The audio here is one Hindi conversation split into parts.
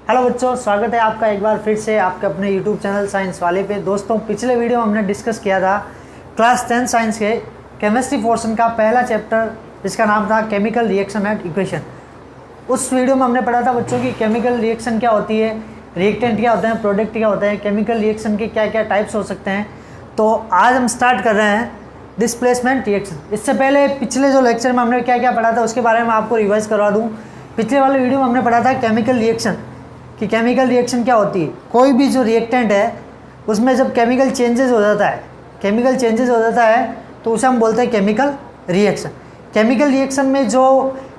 हेलो बच्चों, स्वागत है आपका एक बार फिर से आपके अपने यूट्यूब चैनल साइंस वाले पे। दोस्तों, पिछले वीडियो में हमने डिस्कस किया था क्लास 10 साइंस के केमिस्ट्री पोर्शन का पहला चैप्टर, जिसका नाम था केमिकल रिएक्शन एंड इक्वेशन। उस वीडियो में हमने पढ़ा था बच्चों की केमिकल रिएक्शन क्या होती है, रिएक्टेंट क्या होते हैं, प्रोडक्ट क्या होते हैं, केमिकल रिएक्शन के क्या क्या टाइप्स हो सकते हैं। तो आज हम स्टार्ट कर रहे हैं डिस्प्लेसमेंट रिएक्शन। इससे पहले पिछले जो लेक्चर में हमने क्या क्या पढ़ा था उसके बारे में आपको रिवाइज करवा दूँ। पिछले वाले वीडियो में हमने पढ़ा था केमिकल रिएक्शन कि केमिकल रिएक्शन क्या होती है। कोई भी जो रिएक्टेंट है उसमें जब केमिकल चेंजेस हो जाता है, तो उसे हम बोलते हैं केमिकल रिएक्शन। केमिकल रिएक्शन में जो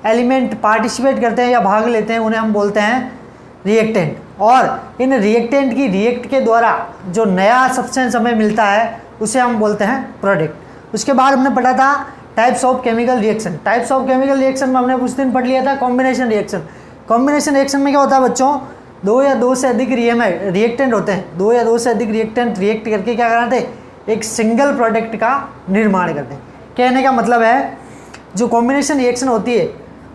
एलिमेंट पार्टिसिपेट करते हैं या भाग लेते हैं उन्हें हम बोलते हैं रिएक्टेंट। और इन रिएक्टेंट की रिएक्ट के द्वारा जो नया सब्सटेंस हमें मिलता है उसे हम बोलते हैं प्रोडक्ट। उसके बाद हमने पढ़ा था types of chemical reaction. Types of chemical reaction में हमने कुछ दिन पढ़ लिया था कॉम्बिनेशन रिएक्शन। कॉम्बिनेशन रिएक्शन में क्या होता है बच्चों, दो या दो से अधिक रिएक्टेंट होते हैं। दो या दो से अधिक रिएक्टेंट रिएक्ट करके क्या कराते हैं, एक सिंगल प्रोडक्ट का निर्माण करते हैं। कहने का मतलब है जो कॉम्बिनेशन रिएक्शन होती है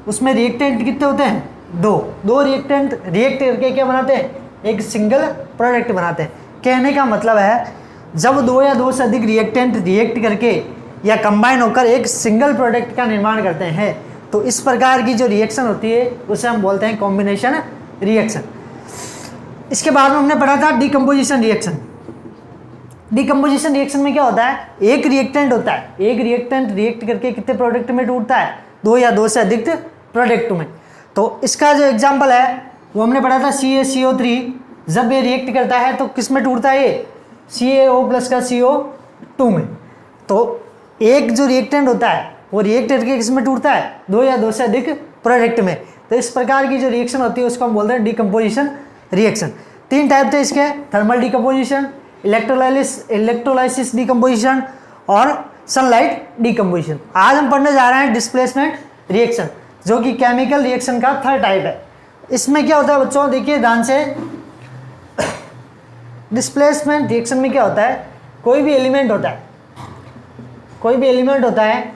उसमें रिएक्टेंट कितने होते हैं, दो रिएक्टेंट रिएक्ट करके क्या बनाते हैं, एक सिंगल प्रोडक्ट बनाते हैं। कहने का मतलब है जब दो या दो से अधिक रिएक्टेंट रिएक्ट करके या कंबाइन होकर एक सिंगल प्रोडक्ट का निर्माण करते हैं, तो इस प्रकार की जो रिएक्शन होती है उसे हम बोलते हैं कॉम्बिनेशन रिएक्शन। इसके बाद में हमने पढ़ा था डिकम्पोजिशन रिएक्शन। डिकम्पोजिशन रिएक्शन में क्या होता है, एक रिएक्टेंट होता है, एक रिएक्टेंट रिएक्ट करके कितने प्रोडक्ट में टूटता है, दो या दो से अधिक प्रोडक्ट में। तो इसका जो एग्जांपल है वो हमने पढ़ा था CaCO3। जब ये रिएक्ट करता है तो किस में टूटता है, ये CaO प्लस का CO2 में। तो एक जो रिएक्टेंट होता है वो रिएक्ट करके किस में टूटता है, दो या दो से अधिक प्रोडक्ट में। तो इस प्रकार की जो रिएक्शन होती है उसको हम बोलते हैं डिकम्पोजिशन रिएक्शन। तीन टाइप थे इसके, थर्मल डिकम्पोजिशन, इलेक्ट्रोलाइसिस डिकम्पोजिशन और सनलाइट डिकम्पोजिशन। आज हम पढ़ने जा रहे हैं डिस्प्लेसमेंट रिएक्शन, जो कि केमिकल रिएक्शन का थर्ड टाइप है। इसमें क्या होता है बच्चों, देखिए ध्यान से। डिस्प्लेसमेंट रिएक्शन में क्या होता है, कोई भी एलिमेंट होता है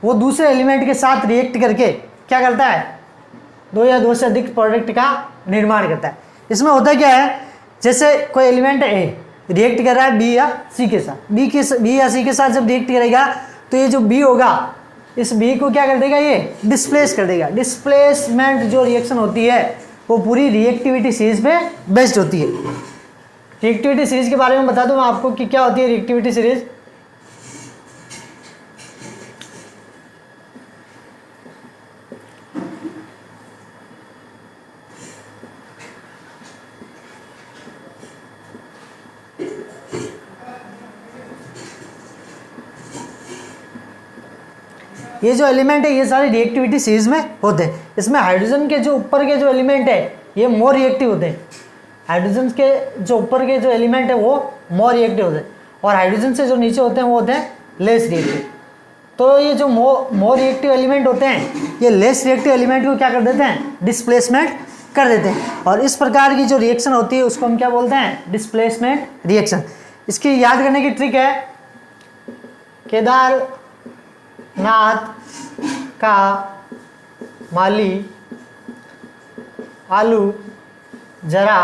वो दूसरे एलिमेंट के साथ रिएक्ट करके क्या करता है, दो या दो से अधिक प्रोडक्ट का निर्माण करता है। इसमें होता क्या है, जैसे कोई एलिमेंट ए रिएक्ट कर रहा है बी या सी के साथ, बी या सी के साथ जब रिएक्ट करेगा तो ये जो बी होगा, इस बी को क्या कर देगा, ये डिस्प्लेस कर देगा। डिस्प्लेसमेंट जो रिएक्शन होती है वो पूरी रिएक्टिविटी सीरीज पे बेस्ड होती है। रिएक्टिविटी सीरीज के बारे में बता दूं मैं आपको कि क्या होती है रिएक्टिविटी सीरीज। ये जो एलिमेंट है ये सारे रिएक्टिविटी सीरीज में होते हैं। इसमें हाइड्रोजन के जो ऊपर के जो एलिमेंट है ये मोर रिएक्टिव होते हैं। हाइड्रोजन के जो ऊपर के जो एलिमेंट है वो मोर रिएक्टिव होते हैं, और हाइड्रोजन से जो नीचे होते हैं वो होते हैं लेस रिएक्टिव। तो ये जो मोर रिएक्टिव एलिमेंट होते हैं ये लेस रिएक्टिव एलिमेंट को क्या कर देते हैं, डिस्प्लेसमेंट कर देते हैं। और इस प्रकार की जो रिएक्शन होती है उसको हम क्या बोलते हैं, डिस्प्लेसमेंट रिएक्शन। इसकी याद करने की ट्रिक है, केदारनाथ का माली आलू जरा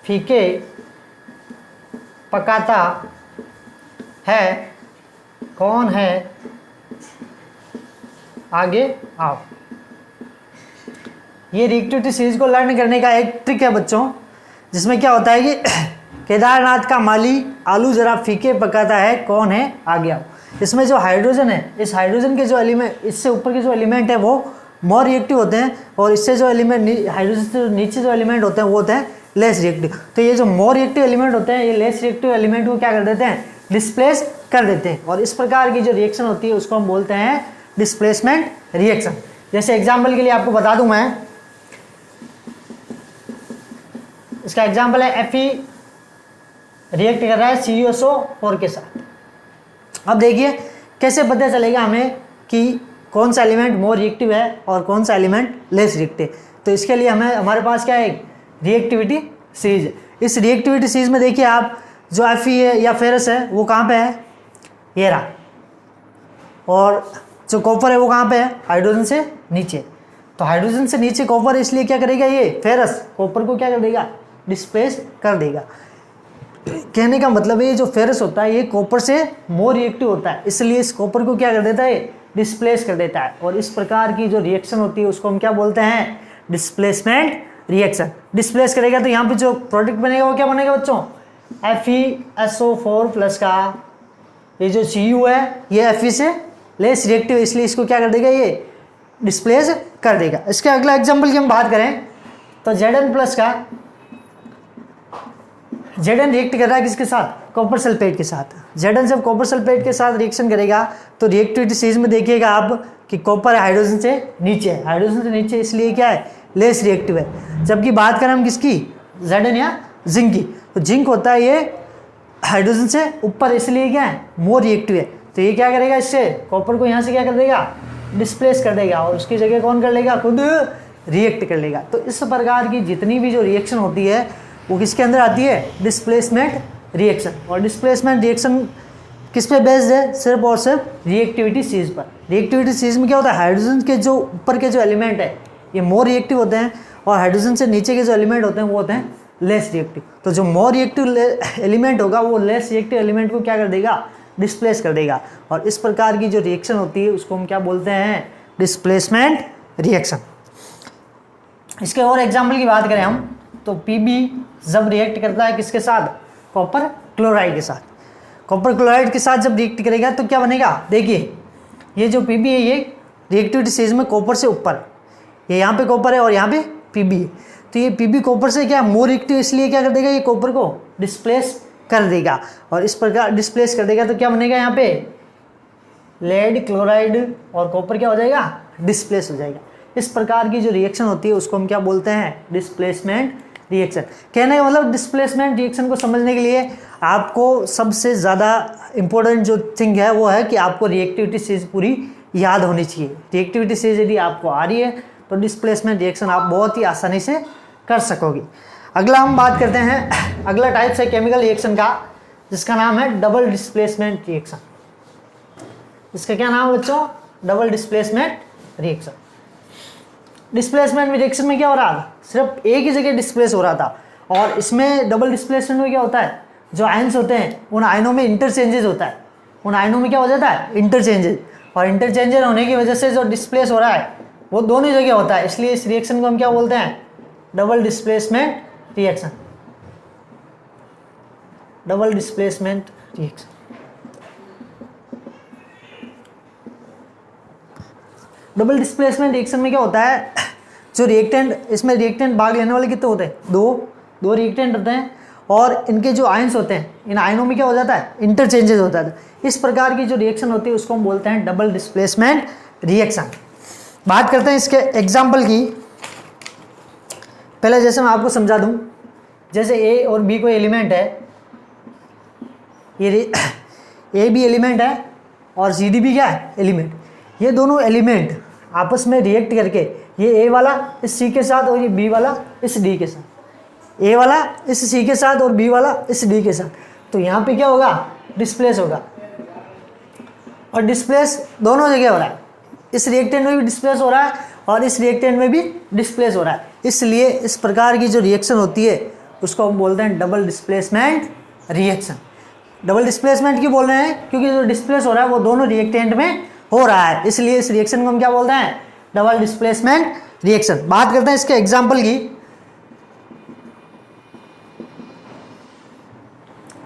फीके पकाता है, कौन है आगे आओ। ये रिएक्टिविटी सीरीज को लर्न करने का एक ट्रिक है बच्चों, जिसमें क्या होता है कि केदारनाथ का माली आलू जरा फीके पकाता है, कौन है आगे आओ। इसमें जो हाइड्रोजन है, इस हाइड्रोजन के जो एलिमेंट, इससे ऊपर के जो एलिमेंट है वो मोर रिएक्टिव होते हैं, और इससे जो एलिमेंट हाइड्रोजन से नीचे जो एलिमेंट होते हैं वो होते हैं लेस रिएक्टिव। तो ये जो मोर रिएक्टिव एलिमेंट होते हैं ये लेस रिएक्टिव एलिमेंट को क्या कर देते हैं, डिस्प्लेस कर देते हैं। और इस प्रकार की जो रिएक्शन होती है उसको हम बोलते हैं डिस्प्लेसमेंट रिएक्शन। जैसे एग्जाम्पल के लिए आपको बता दूं मैं, इसका एग्जाम्पल है Fe रिएक्ट कर रहा है CuSO4 के साथ। अब देखिए कैसे पता चलेगा हमें कि कौन सा एलिमेंट मोर रिएक्टिव है और कौन सा एलिमेंट लेस रिएक्टिव। तो इसके लिए हमारे पास क्या है, एक रिएक्टिविटी सीरीज है। इस रिएक्टिविटी सीरीज में देखिए आप, जो Fe है या फेरस है वो कहाँ पे है, ये रहा, और जो कॉपर है वो कहाँ पे है, हाइड्रोजन से नीचे। तो हाइड्रोजन से नीचे कॉपर, इसलिए क्या करेगा ये फेरस कॉपर को क्या कर देगा, डिस्प्लेस कर देगा। कहने का मतलब ये जो फेरस होता है ये कॉपर से मोर रिएक्टिव होता है, इसलिए इस कॉपर को क्या कर देता है, डिस्प्लेस कर देता है। और इस प्रकार की जो रिएक्शन होती है उसको हम क्या बोलते हैं, डिस्प्लेसमेंट रिएक्शन। डिस्प्लेस करेगा तो यहाँ पे जो प्रोडक्ट बनेगा वो क्या बनेगा बच्चों, FeSO4 प्लस का ये जो Cu है ये Fe से लेस रिएक्टिव, इसलिए इसको क्या कर देगा, ये डिस्प्लेस कर देगा। इसके अगला एग्जाम्पल की हम बात करें तो Zn प्लस का, Zn रिएक्ट कर रहा है किसके साथ, कॉपर सल्फेट के साथ। Zn जब कॉपर सल्फेट के साथ रिएक्शन करेगा तो रिएक्टिविटी सीरीज में देखिएगा आप कि कॉपर हाइड्रोजन से नीचे है, हाइड्रोजन से नीचे इसलिए क्या है, लेस रिएक्टिव है। जबकि बात करें हम किसकी, Zn या जिंक की, तो जिंक होता है ये हाइड्रोजन से ऊपर, इसलिए क्या है, मोर रिएक्टिव है। तो ये क्या करेगा, इससे कॉपर को यहाँ से क्या कर देगा, डिस्प्लेस कर देगा, और उसकी जगह कौन कर लेगा, खुद रिएक्ट कर लेगा। तो इस प्रकार की जितनी भी जो रिएक्शन होती है वो किसके अंदर आती है, डिस्प्लेसमेंट रिएक्शन। और डिस्प्लेसमेंट रिएक्शन किस पे बेस्ड है, सिर्फ और सिर्फ रिएक्टिविटी सीरीज पर। रिएक्टिविटी सीरीज में क्या होता है, हाइड्रोजन के जो ऊपर के जो एलिमेंट है ये मोर रिएक्टिव होते हैं, और हाइड्रोजन से नीचे के जो एलिमेंट होते हैं वो होते हैं लेस रिएक्टिव। तो जो मोर रिएक्टिव एलिमेंट होगा वो लेस रिएक्टिव एलिमेंट को क्या कर देगा, डिस्प्लेस कर देगा। और इस प्रकार की जो रिएक्शन होती है उसको हम क्या बोलते हैं, डिस्प्लेसमेंट रिएक्शन। इसके और एग्जाम्पल की बात करें हम तो Pb जब रिएक्ट करता है किसके साथ, कॉपर क्लोराइड के साथ। कॉपर क्लोराइड के साथ जब रिएक्ट करेगा तो क्या बनेगा, देखिए ये जो Pb है ये रिएक्टिविटी सीरीज में कॉपर से ऊपर, ये यहाँ पे कॉपर है और यहाँ पे Pb है, तो ये Pb कॉपर से क्या मोर रिएक्टिव, इसलिए क्या कर देगा, ये कॉपर को डिस्प्लेस कर देगा। और इस प्रकार डिस्प्लेस कर देगा तो क्या बनेगा, यहाँ पे लेड क्लोराइड और कॉपर क्या हो जाएगा, डिस्प्लेस हो जाएगा। इस प्रकार की जो रिएक्शन होती है उसको हम क्या बोलते हैं, डिस्प्लेसमेंट रिएक्शन। कहने का मतलब डिस्प्लेसमेंट रिएक्शन को समझने के लिए आपको सबसे ज़्यादा इंपॉर्टेंट जो थिंग है वो है कि आपको रिएक्टिविटी सीरीज पूरी याद होनी चाहिए। रिएक्टिविटी सीरीज यदि आपको आ रही है तो डिस्प्लेसमेंट रिएक्शन आप बहुत ही आसानी से कर सकोगे। अगला हम बात करते हैं, अगला टाइप है केमिकल रिएक्शन का जिसका नाम है डबल डिस्प्लेसमेंट रिएक्शन। इसका क्या नाम है बच्चों, double displacement reaction. Displacement reaction में क्या हो रहा था, सिर्फ एक ही जगह डिस्प्लेस हो रहा था, और इसमें डबल डिस्प्लेसमेंट में क्या होता है, जो आयन्स होते हैं उन आयनों में इंटरचेंजेस होता है, उन आयनों में क्या हो जाता है, इंटरचेंजेस, और इंटरचेंजर होने की वजह से जो डिस्प्लेस हो रहा है वो दोनों जगह होता है, इसलिए इस रिएक्शन को हम क्या बोलते हैं, double displacement reaction. Double displacement reaction. Double displacement reaction में क्या होता है, जो रिएक्टेंट, इसमें रिएक्टेंट भाग लेने वाले कितने होते हैं, दो रिएक्टेंट होते हैं, और इनके जो आयंस होते हैं इन आयनों में क्या हो जाता है, इंटरचेंजेस होता है। इस प्रकार की जो रिएक्शन होती है उसको हम बोलते हैं डबल डिस्प्लेसमेंट रिएक्शन। बात करते हैं इसके एग्जाम्पल की। पहले जैसे मैं आपको समझा दूं, जैसे ए और बी कोई एलिमेंट है, ये ए भी एलिमेंट है और सी डी भी क्या है, एलिमेंट। ये दोनों एलिमेंट आपस में रिएक्ट करके, ये ए वाला इस सी के साथ और ये बी वाला इस डी के साथ, ए वाला इस सी के साथ और बी वाला इस डी के साथ, तो यहाँ पे क्या होगा, डिस्प्लेस होगा। और डिस्प्लेस दोनों जगह हो रहा है, इस रिएक्टेंट में भी डिस्प्लेस हो रहा है और इस रिएक्टेंट में भी डिस्प्लेस हो रहा है। इसलिए इस प्रकार की जो रिएक्शन होती है उसको हम बोलते हैं double displacement reaction. Double displacement क्यों बोल रहे हैं, क्योंकि जो डिस्प्लेस हो रहा है वो दोनों रिएक्टेंट में हो रहा है, इसलिए इस रिएक्शन को हम क्या बोलते हैं, डबल डिस्प्लेसमेंट रिएक्शन। बात करते हैं इसके एग्जाम्पल की।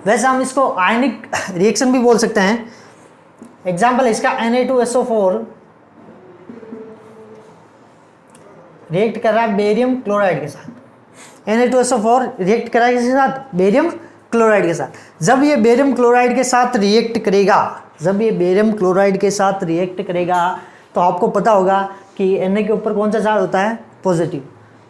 वैसे हम इसको आयनिक रिएक्शन भी बोल सकते हैं। एग्जाम्पल इसका Na2SO4 रिएक्ट कर रहा है बेरियम क्लोराइड के साथ। Na2SO4 रिएक्ट कर रहा है किसके साथ, बेरियम क्लोराइड के साथ। जब ये बेरियम क्लोराइड के साथ रिएक्ट करेगा, जब ये बेरियम क्लोराइड के साथ रिएक्ट करेगा तो आपको पता होगा कि Na के ऊपर कौन सा चार्ज होता है, पॉजिटिव,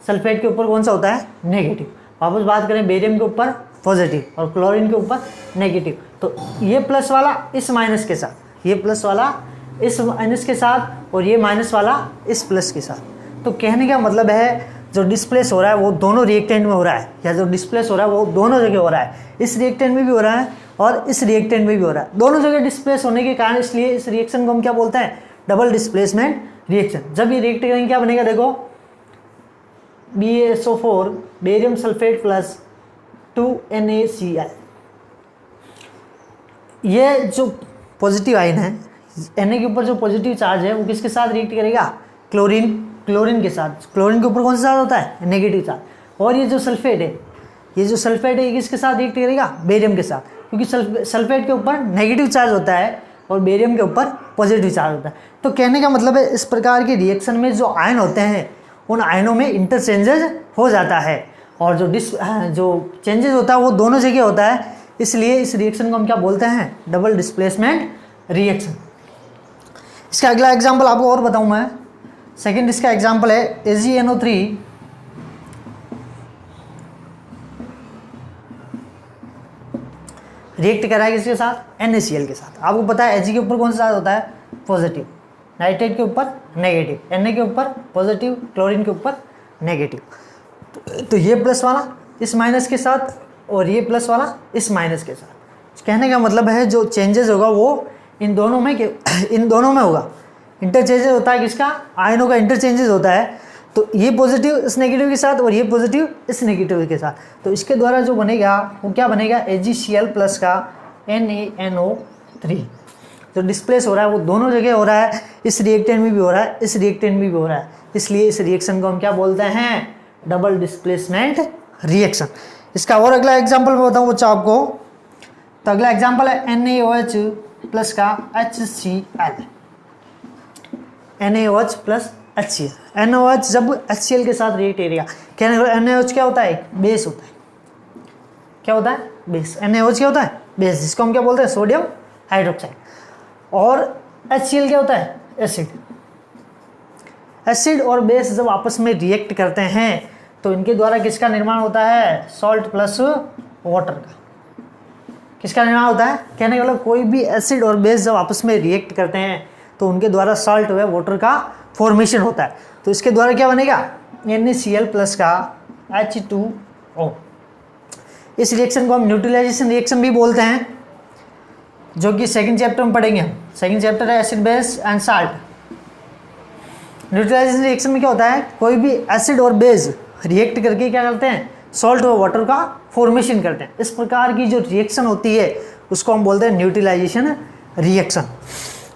सल्फेट के ऊपर कौन सा होता है, नेगेटिव। वापस बात करें, बेरियम के ऊपर पॉजिटिव और क्लोरीन के ऊपर नेगेटिव, तो ये प्लस वाला इस माइनस के साथ, ये प्लस वाला इस माइनस के साथ और ये माइनस वाला इस प्लस के साथ। तो कहने का मतलब है जो डिस्प्लेस हो रहा है वो दोनों रिएक्टेंट में हो रहा है, या जो डिस्प्लेस हो रहा है वो दोनों जगह हो रहा है, इस रिएक्टेंट में भी हो रहा है और इस रिएक्टेंट में भी हो रहा है, दोनों जगह डिस्प्लेस होने के कारण, इसलिए इस रिएक्शन को हम क्या बोलते हैं, डबल डिस्प्लेसमेंट रिएक्शन। जब ये रिएक्ट करेंगे क्या बनेगा, देखो BaSO4 barium sulphate plus 2NaCl। ये जो पॉजिटिव आयन है Na के ऊपर जो पॉजिटिव चार्ज है वो किसके साथ रिएक्ट करेगा, क्लोरीन के साथ। क्लोरीन के ऊपर कौन सा चार्ज होता है, नेगेटिव चार्ज। और ये जो सल्फेट है ये किसके साथ रिएक्ट करेगा, बेरियम के साथ, क्योंकि सल्फेट के ऊपर नेगेटिव चार्ज होता है और बेरियम के ऊपर पॉजिटिव चार्ज होता है। तो कहने का मतलब है इस प्रकार के रिएक्शन में जो आयन होते हैं उन आयनों में इंटरचेंजेज हो जाता है, और जो चेंजेज होता है वो दोनों जगह होता है, इसलिए इस रिएक्शन को हम क्या बोलते हैं, डबल डिस्प्लेसमेंट रिएक्शन। इसका अगला एग्जाम्पल आपको और बताऊँ मैं, सेकेंड इसका एग्जाम्पल है AgNO3 रिएक्ट करा है किसके साथ, NaCl के साथ। आपको पता है Ag के ऊपर कौन सा चार्ज होता है, पॉजिटिव, नाइट्रेट के ऊपर नेगेटिव, Na के ऊपर पॉजिटिव, क्लोरीन के ऊपर नेगेटिव। तो ये प्लस वाला इस माइनस के साथ और ये प्लस वाला इस माइनस के साथ। कहने का मतलब है जो चेंजेस होगा वो इन दोनों में होगा। इंटरचेंजेस होता है किसका, आयनों का इंटरचेंजेस होता है। तो ये पॉजिटिव इस नेगेटिव के साथ और ये पॉजिटिव इस नेगेटिव के साथ। तो इसके द्वारा जो बनेगा वो क्या बनेगा, AgCl प्लस का NaNO3। जो डिस्प्लेस हो रहा है वो दोनों जगह हो रहा है, इस रिएक्टेंट में भी हो रहा है, इस रिएक्टेंट में भी हो रहा है, इसलिए इस रिएक्शन को हम क्या बोलते हैं, डबल डिस्प्लेसमेंट रिएक्शन। इसका और अगला एग्जाम्पल मैं बताऊँ बच्चा आपको, तो अगला एग्जाम्पल है NaOH प्लस का HCl। NaOH plus HCl। NaOH जब HCl के साथ रिएक्ट करेगा, कहने का NaOH क्या होता है, बेस होता है। क्या होता है, बेस। NaOH क्या होता है, बेस, जिसको हम क्या बोलते हैं, सोडियम हाइड्रोक्साइड। और HCl क्या होता है, एसिड। एसिड और बेस जब आपस में रिएक्ट करते हैं तो इनके द्वारा किसका निर्माण होता है, सॉल्ट प्लस वाटर का। किसका निर्माण होता है, कहने का मतलब कोई भी एसिड और बेस जब आपस में रिएक्ट करते हैं तो उनके द्वारा सॉल्ट व वाटर का फॉर्मेशन होता है। तो इसके द्वारा क्या बनेगा, NaCl प्लस का H2O। इस रिएक्शन को हम न्यूट्रलाइजेशन रिएक्शन भी बोलते हैं, जो कि सेकंड चैप्टर में पढ़ेंगे हम। सेकंड चैप्टर है acid base and salt. Neutralisation reaction में क्या होता है, कोई भी एसिड और बेस रिएक्ट करके क्या करते हैं, सॉल्ट और वाटर का फॉर्मेशन करते हैं। इस प्रकार की जो रिएक्शन होती है उसको हम बोलते हैं न्यूट्रलाइजेशन रिएक्शन।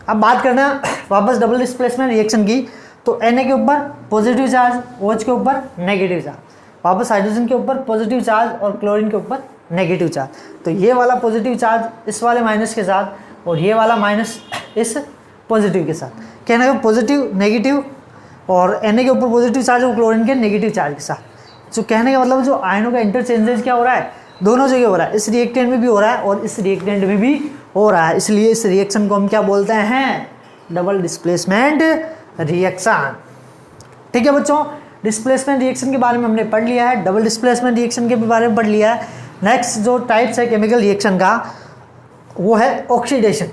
अब बात करना वापस डबल डिस्प्लेसमेंट रिएक्शन की, तो Na के ऊपर पॉजिटिव चार्ज, OH के ऊपर नेगेटिव चार्ज, वापस हाइड्रोजन के ऊपर पॉजिटिव चार्ज और क्लोरीन के ऊपर नेगेटिव चार्ज। तो ये वाला पॉजिटिव चार्ज इस वाले माइनस के साथ और ये वाला माइनस इस पॉजिटिव के साथ। कहने का पॉजिटिव नेगेटिव और Na के ऊपर पॉजिटिव चार्ज और क्लोरीन के नेगेटिव चार्ज के साथ। जो कहने का मतलब जो आयनों का इंटरचेंजेस क्या हो रहा है, दोनों जगह हो रहा है, इस रिएक्टेंट में भी हो रहा है और इस रिएक्टेंट में भी हो रहा है, इसलिए इस रिएक्शन को हम क्या बोलते हैं, डबल डिस्प्लेसमेंट रिएक्शन। ठीक है बच्चों, डिस्प्लेसमेंट रिएक्शन के बारे में हमने पढ़ लिया है, डबल डिस्प्लेसमेंट रिएक्शन के भी बारे में पढ़ लिया है। नेक्स्ट जो टाइप्स है केमिकल रिएक्शन का वो है ऑक्सीडेशन।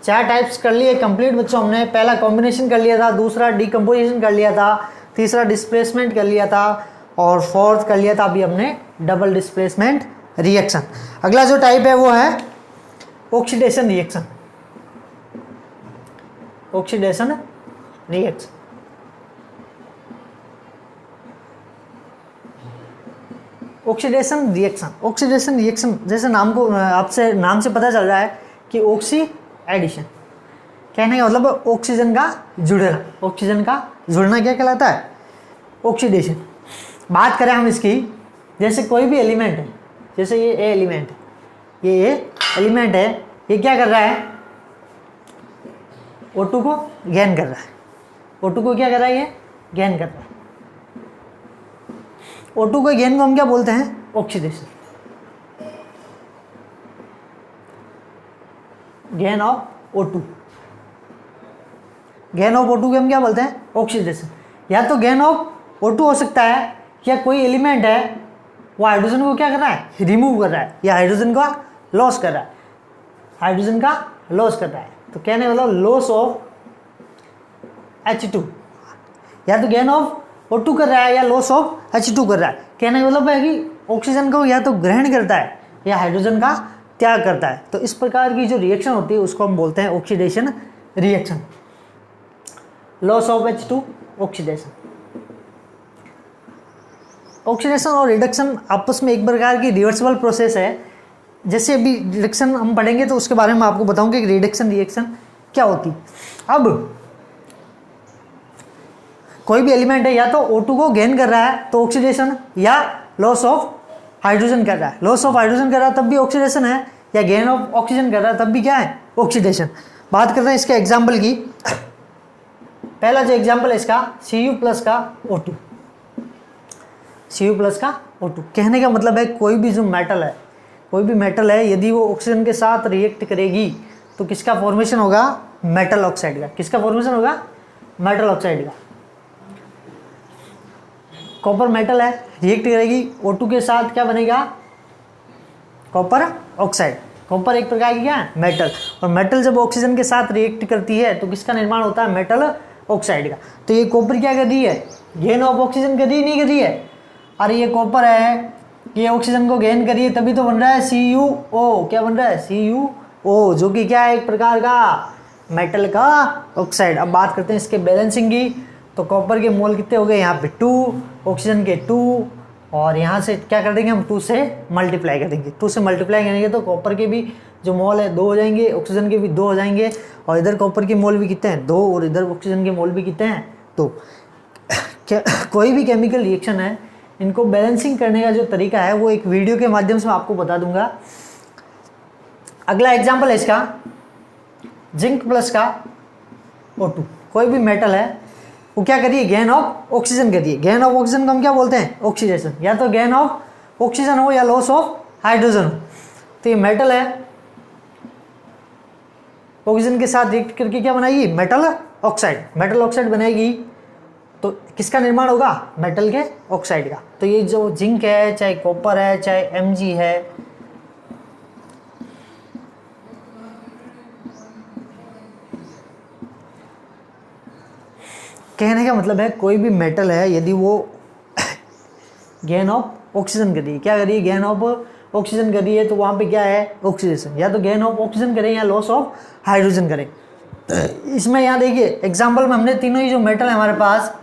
चार टाइप्स कर लिए कंप्लीट बच्चों हमने। पहला कॉम्बिनेशन कर लिया था, दूसरा डिकम्पोजिशन कर लिया था, तीसरा डिस्प्लेसमेंट कर लिया था और फोर्थ कर लिया था अभी हमने डबल डिस्प्लेसमेंट रिएक्शन। अगला जो टाइप है वो है ऑक्सीडेशन रिएक्शन। ऑक्सीडेशन रिएक्शन जैसे नाम से पता चल रहा है कि ऑक्सी एडिशन, कहने का मतलब ऑक्सीजन का जुड़ना क्या कहलाता है, ऑक्सीडेशन। बात करें हम इसकी, जैसे कोई भी एलिमेंट है, जैसे ये एलिमेंट है, ये क्या कर रहा है, O2 को गेन कर रहा है। O2 को क्या कर रहा है, ये गेन कर रहा है। O2 को गेन को हम क्या बोलते हैं, ऑक्सीडेशन। गेन ऑफ O2 को हम क्या बोलते हैं, ऑक्सीडेशन। या तो गेन ऑफ O2 हो सकता है, या कोई एलिमेंट है वो हाइड्रोजन को क्या कर रहा है, रिमूव कर रहा है, या हाइड्रोजन का लॉस कर रहा है। तो कहने वाला लॉस ऑफ H2, या तो गेन ऑफ O2 कर रहा है या लॉस ऑफ H2 कर रहा है। कहने का मतलब है कि ऑक्सीजन को या तो ग्रहण करता है या हाइड्रोजन का त्याग करता है। तो इस प्रकार की जो रिएक्शन होती है उसको हम बोलते हैं oxidation reaction. Loss of H2 oxidation. Oxidation और रिडक्शन आपस में एक प्रकार की रिवर्सिबल प्रोसेस है। जैसे अभी रिडक्शन हम पढ़ेंगे तो उसके बारे में आपको बताऊंगा कि रिडक्शन रिएक्शन क्या होती है। अब कोई भी एलिमेंट है या तो O2 को गेन कर रहा है तो ऑक्सीडेशन, या लॉस ऑफ हाइड्रोजन कर रहा है। लॉस ऑफ हाइड्रोजन कर रहा है तब भी ऑक्सीडेशन है, या गेन ऑफ ऑक्सीजन कर रहा है तब भी क्या है, ऑक्सीडेशन। बात करते हैं इसके एग्जाम्पल की। पहला जो एग्जाम्पल है इसका Cu प्लस का O2। Cu प्लस का O2 कहने का मतलब है कोई भी जो मेटल है, कोई भी मेटल है यदि वो ऑक्सीजन के साथ रिएक्ट करेगी तो किसका फॉर्मेशन होगा, मेटल ऑक्साइड का। किसका फॉर्मेशन होगा, मेटल ऑक्साइड का। कॉपर मेटल है, रिएक्ट करेगी O2 के साथ, क्या बनेगा, कॉपर ऑक्साइड। कॉपर एक प्रकार की क्या है, मेटल। और मेटल जब ऑक्सीजन के साथ रिएक्ट करती है तो किसका निर्माण होता है, मेटल ऑक्साइड का। तो ये कॉपर क्या कर रही है, गेन ऑफ ऑक्सीजन कर रही है, नहीं कर रही है। अरे ये कॉपर है, ये ऑक्सीजन को गेन करिए तभी तो बन रहा है CuO। क्या बन रहा है, CuO, जो कि क्या है, एक प्रकार का मेटल का ऑक्साइड। अब बात करते हैं इसके बैलेंसिंग की। तो कॉपर के मोल कितने हो गए, यहाँ पे 2, ऑक्सीजन के 2, और यहाँ से क्या कर देंगे हम, 2 से मल्टीप्लाई करेंगे। 2 से मल्टीप्लाई करेंगे तो कॉपर के भी जो मोल है 2 हो जाएंगे, ऑक्सीजन के भी 2 हो जाएंगे, और इधर कॉपर के मोल भी कितने हैं, 2, और इधर ऑक्सीजन के मोल भी कितने हैं, 2। कोई भी केमिकल रिएक्शन है, इनको बैलेंसिंग करने का जो तरीका है वो एक वीडियो के माध्यम से मैं आपको बता दूंगा। अगला एग्जाम्पल है इसका जिंक प्लस का O2। कोई भी मेटल है वो क्या करिए, गेन ऑफ ऑक्सीजन करिए। गेन ऑफ ऑक्सीजन को हम क्या बोलते हैं, ऑक्सीडेशन। या तो गेन ऑफ ऑक्सीजन हो या लॉस ऑफ हाइड्रोजन हो। तो ये मेटल है, ऑक्सीजन के साथ रिएक्ट करके क्या बनाएगी, मेटल ऑक्साइड। मेटल ऑक्साइड बनाएगी तो किसका निर्माण होगा, मेटल के ऑक्साइड का। तो ये जो जिंक है, चाहे कॉपर है, चाहे Mg है, कहने का मतलब है कोई भी मेटल है यदि वो गेन ऑफ ऑक्सीजन करिए, क्या करिए, गेन ऑफ ऑक्सीजन करिए, तो वहाँ पे क्या है, ऑक्सीडेशन। या तो गेन ऑफ ऑक्सीजन करें या लॉस ऑफ हाइड्रोजन करें। इसमें यहाँ देखिए एग्जाम्पल में हमने तीनों ही जो मेटल है हमारे पास,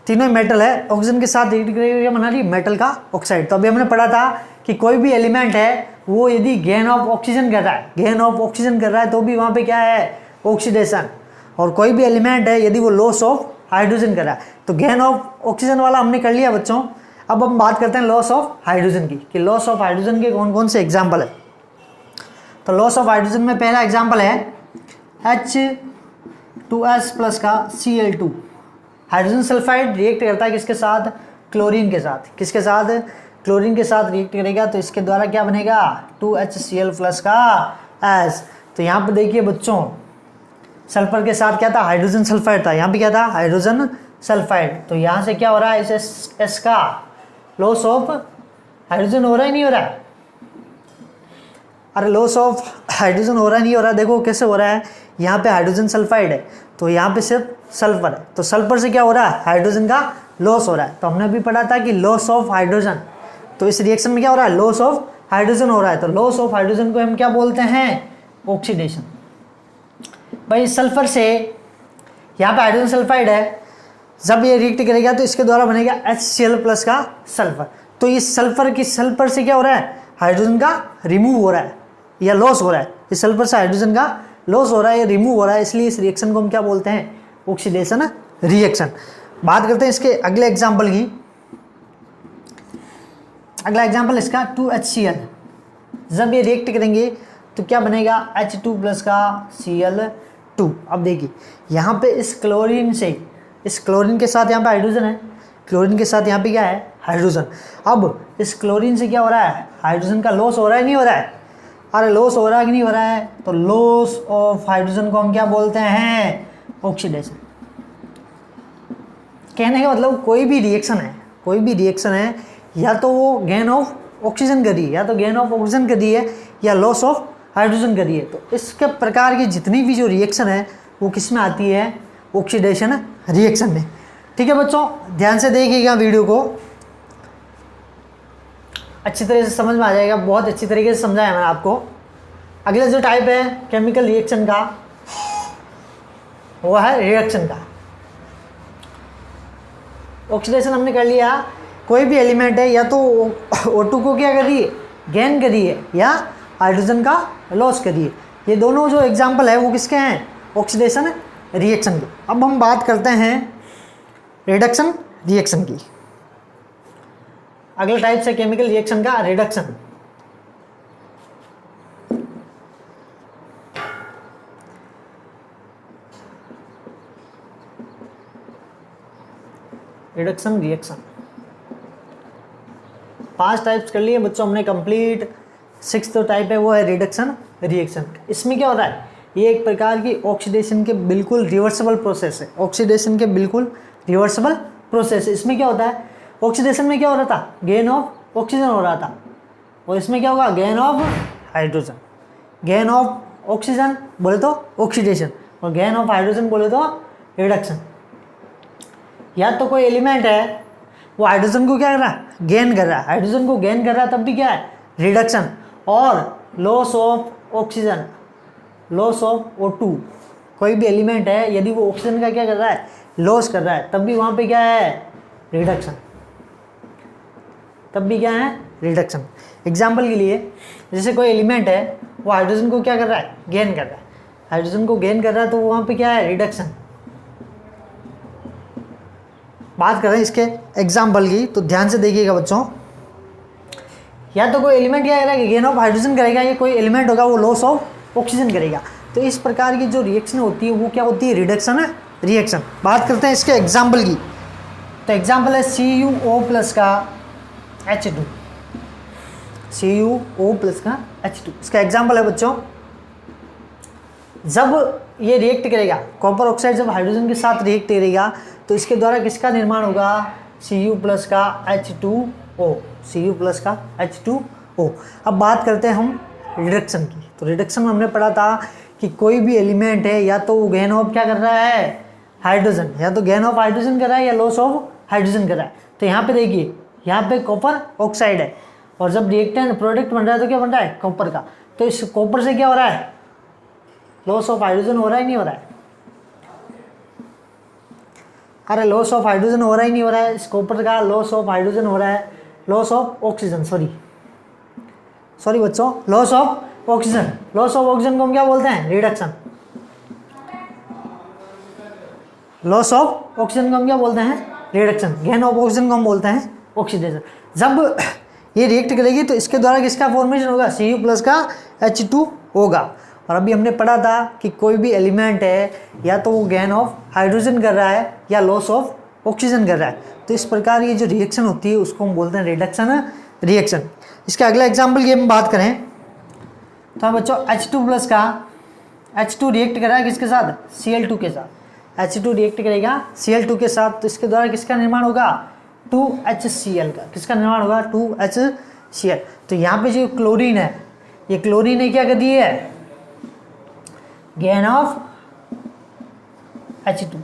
तीनों मेटल है, ऑक्सीजन के साथ रिएक्ट करेगा क्या बना रही, मेटल का ऑक्साइड। तो अभी हमने पढ़ा था कि कोई भी एलिमेंट है वो यदि गेन ऑफ ऑक्सीजन कर रहा है, गेन ऑफ ऑक्सीजन कर रहा है तो भी वहाँ पे क्या है, ऑक्सीडेशन। और कोई भी एलिमेंट है यदि वो लॉस ऑफ हाइड्रोजन कर रहा है, तो गेन ऑफ ऑक्सीजन वाला हमने कर लिया बच्चों। अब हम बात करते हैं लॉस ऑफ हाइड्रोजन की, कि लॉस ऑफ हाइड्रोजन के कौन कौन से एग्जाम्पल है। तो लॉस ऑफ हाइड्रोजन में पहला एग्जाम्पल है H2S प्लस का Cl2। हाइड्रोजन सल्फाइड रिएक्ट करता है किसके साथ, क्लोरीन के साथ। किसके साथ, क्लोरीन के साथ रिएक्ट करेगा तो इसके द्वारा क्या बनेगा, 2HCl प्लस का S। तो यहाँ पे देखिए बच्चों, सल्फर के साथ क्या था, हाइड्रोजन सल्फाइड था, यहाँ पे क्या था, हाइड्रोजन सल्फाइड। तो यहाँ से क्या हो रहा है, इस S का लॉस ऑफ हाइड्रोजन हो रहा है, नहीं हो रहा है। अरे लॉस ऑफ हाइड्रोजन हो रहा है, नहीं हो रहा। देखो कैसे हो रहा है, यहाँ पे हाइड्रोजन सल्फाइड है तो यहाँ पे सिर्फ सल्फर है, तो सल्फर से क्या हो रहा है, हाइड्रोजन का लॉस हो रहा है। तो हमने अभी पढ़ा था कि लॉस ऑफ हाइड्रोजन, तो इस रिएक्शन में क्या हो रहा है, लॉस ऑफ हाइड्रोजन हो रहा है। तो लॉस ऑफ हाइड्रोजन को हम क्या बोलते हैं, ऑक्सीडेशन। भाई सल्फर से, यहाँ पे हाइड्रोजन सल्फाइड है, जब ये रिएक्ट करेगा तो इसके द्वारा बनेगा HCl प्लस का सल्फर। तो इस सल्फर से क्या हो रहा है, हाइड्रोजन का रिमूव हो रहा है या लॉस हो रहा है। इस सल्फर से हाइड्रोजन का लॉस हो रहा है या रिमूव हो रहा है, इसलिए इस रिएक्शन को हम क्या बोलते हैं, ऑक्सीडेशन रिएक्शन। बात करते हैं इसके अगले एग्जाम्पल की। अगला एग्जाम्पल इसका 2HCl। जब ये रिएक्ट करेंगे तो क्या बनेगा, H2 प्लस का Cl2। अब देखिए यहाँ पे इस क्लोरीन से, इस क्लोरीन के साथ यहाँ पे हाइड्रोजन है, क्लोरीन के साथ यहाँ पे क्या है, हाइड्रोजन। अब इस क्लोरीन से क्या हो रहा है, हाइड्रोजन का लॉस हो रहा है, नहीं हो रहा है। अरे लॉस हो रहा है कि नहीं हो रहा है, तो लॉस ऑफ हाइड्रोजन को हम क्या बोलते हैं, ऑक्सीडेशन। कहने का मतलब कोई भी रिएक्शन है, कोई भी रिएक्शन है, या तो वो गेन ऑफ ऑक्सीजन करी है, या तो गेन ऑफ ऑक्सीजन करी है, या लॉस ऑफ हाइड्रोजन करी है। तो इसके प्रकार की जितनी भी जो रिएक्शन है वो किस में आती है, ऑक्सीडेशन रिएक्शन में। ठीक है बच्चों, ध्यान से देखिएगा वीडियो को। अच्छी तरह से समझ में आ जाएगा, बहुत अच्छी तरीके से समझाया मैंने आपको। अगला जो टाइप है केमिकल रिएक्शन का वो है रिडक्शन का। ऑक्सीडेशन हमने कर लिया, कोई भी एलिमेंट है या तो O2 को क्या करिए गेन करिए या हाइड्रोजन का लॉस करिए। ये दोनों जो एग्जाम्पल है वो किसके हैं, ऑक्सीडेशन रिएक्शन के। अब हम बात करते हैं रिडक्शन रिएक्शन की। अगला टाइप है केमिकल रिएक्शन का रिडक्शन। रिडक्शन रिएक्शन 5 टाइप्स कर लिए बच्चों हमने कंप्लीट। 6th टाइप है वो है रिडक्शन रिएक्शन। इसमें क्या होता है, ये एक प्रकार की ऑक्सीडेशन के बिल्कुल रिवर्सिबल प्रोसेस है। ऑक्सीडेशन के बिल्कुल रिवर्सिबल प्रोसेस है। इसमें क्या होता है, ऑक्सीडेशन में क्या हो रहा था, गेन ऑफ ऑक्सीजन हो रहा था, और इसमें क्या होगा, gain of hydrogen. Gain of oxygen बोले तो ऑक्सीडेशन, और गेन ऑफ हाइड्रोजन बोले तो रिडक्शन। या तो कोई एलिमेंट है वो हाइड्रोजन को क्या कर रहा है, गेन कर रहा है, हाइड्रोजन को गेन कर रहा है, तब भी क्या है, रिडक्शन। और loss of oxygen, loss of O2, कोई भी एलिमेंट है यदि वो ऑक्सीजन का क्या कर रहा है, लॉस कर रहा है, तब भी वहाँ पे क्या है, रिडक्शन। तब भी क्या है, रिडक्शन। एग्जाम्पल के लिए जैसे कोई एलिमेंट है वो हाइड्रोजन को क्या कर रहा है, गेन कर रहा है, हाइड्रोजन को गेन कर रहा है, तो वहाँ पे क्या है, रिडक्शन। बात कर रहे हैं इसके एग्जाम्पल की, तो ध्यान से देखिएगा बच्चों। या तो कोई एलिमेंट क्या करेगा, गेन ऑफ हाइड्रोजन करेगा, या कोई एलिमेंट होगा वो लॉस ऑफ ऑक्सीजन करेगा। तो इस प्रकार की जो रिएक्शन होती है वो क्या होती है, रिडक्शन है रिएक्शन। बात करते हैं इसके एग्जाम्पल की, तो एग्जाम्पल है CuO+ का H2, CuO+ का H2। इसका एग्जाम्पल है बच्चों, जब ये रिएक्ट करेगा, कॉपर ऑक्साइड जब हाइड्रोजन के साथ रिएक्ट करेगा तो इसके द्वारा किसका निर्माण होगा, Cu+ का H2O, Cu+ का H2O। अब बात करते हैं हम रिडक्शन की। तो रिडक्शन में हमने पढ़ा था कि कोई भी एलिमेंट है या तो गेन ऑफ क्या कर रहा है, हाइड्रोजन, या तो गेन ऑफ हाइड्रोजन कर रहा है या लॉस ऑफ हाइड्रोजन कर रहा है। तो यहाँ पे देखिए, यहाँ पे कॉपर ऑक्साइड है, और जब रिएक्टेंट प्रोडक्ट बन रहा है तो क्या बन रहा है, कॉपर का। तो इस कॉपर से क्या हो रहा है, लॉस ऑफ हाइड्रोजन हो रहा है, नहीं हो रहा है, अरे लॉस ऑफ हाइड्रोजन हो रहा ही नहीं हो रहा है, इस कॉपर का लॉस ऑफ हाइड्रोजन हो रहा है, लॉस ऑफ ऑक्सीजन, सॉरी बच्चों, loss of oxygen. Loss of oxygen को हम क्या बोलते हैं, रिडक्शन। लॉस ऑफ ऑक्सीजन को हम क्या बोलते हैं, रिडक्शन। गेन ऑफ ऑक्सीजन को हम बोलते हैं ऑक्सीडेशन। जब ये रिएक्ट करेगी तो इसके द्वारा किसका फॉर्मेशन होगा, Cu+ का H2 होगा। और अभी हमने पढ़ा था कि कोई भी एलिमेंट है या तो वो गेन ऑफ हाइड्रोजन कर रहा है या लॉस ऑफ ऑक्सीजन कर रहा है। तो इस प्रकार ये जो रिएक्शन होती है उसको हम बोलते हैं रिडक्शन रिएक्शन। इसका अगला एग्जाम्पल की हम बात करें तो बच्चों H2+ का H2 रिएक्ट कर रहा है किसके साथ, Cl2 के साथ। H2 रिएक्ट करेगा Cl2 के साथ, तो इसके द्वारा किसका निर्माण होगा, 2HCl का। किसका निर्माण होगा, 2HCl। तो यहाँ पे जो क्लोरीन है, ये क्लोरीन ने क्या कर दी है, गेन ऑफ H2।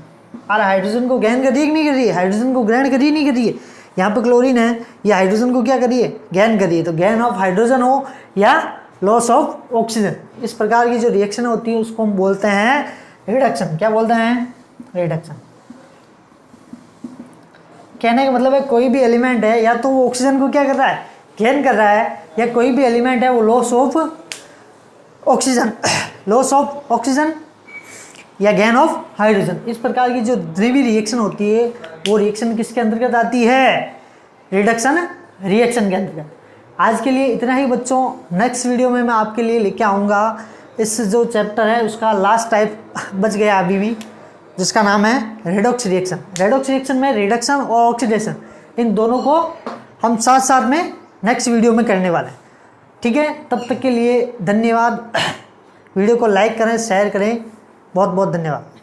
और हाइड्रोजन को गेन कर रही है कि नहीं कर रही है, हाइड्रोजन को ग्रहण करिए नहीं कर रही है। यहाँ पे क्लोरीन है, ये हाइड्रोजन को क्या करिए, गेन करिए। तो गेन ऑफ हाइड्रोजन हो या लॉस ऑफ ऑक्सीजन, इस प्रकार की जो रिएक्शन होती है उसको हम बोलते हैं रिडक्शन। क्या बोलते हैं, रिडक्शन। कहने का मतलब है कोई भी एलिमेंट है या तो वो ऑक्सीजन को क्या कर रहा है, गेन कर रहा है, या कोई भी एलिमेंट है वो loss of oxygen, loss of oxygen या गेन ऑफ हाइड्रोजन। इस प्रकार की जो द्वितीय रिएक्शन होती है वो रिएक्शन किसके अंतर्गत आती है, रिडक्शन रिएक्शन के अंतर्गत। आज के लिए इतना ही बच्चों। नेक्स्ट वीडियो में मैं आपके लिए लेके आऊँगा इस जो चैप्टर है उसका लास्ट टाइप बच गया अभी भी, जिसका नाम है रेडॉक्स रिएक्शन। रेडॉक्स रिएक्शन में रिडक्शन और ऑक्सीडेशन इन दोनों को हम साथ साथ में नेक्स्ट वीडियो में करने वाले हैं। ठीक है, तब तक के लिए धन्यवाद। वीडियो को लाइक करें, शेयर करें। बहुत बहुत धन्यवाद।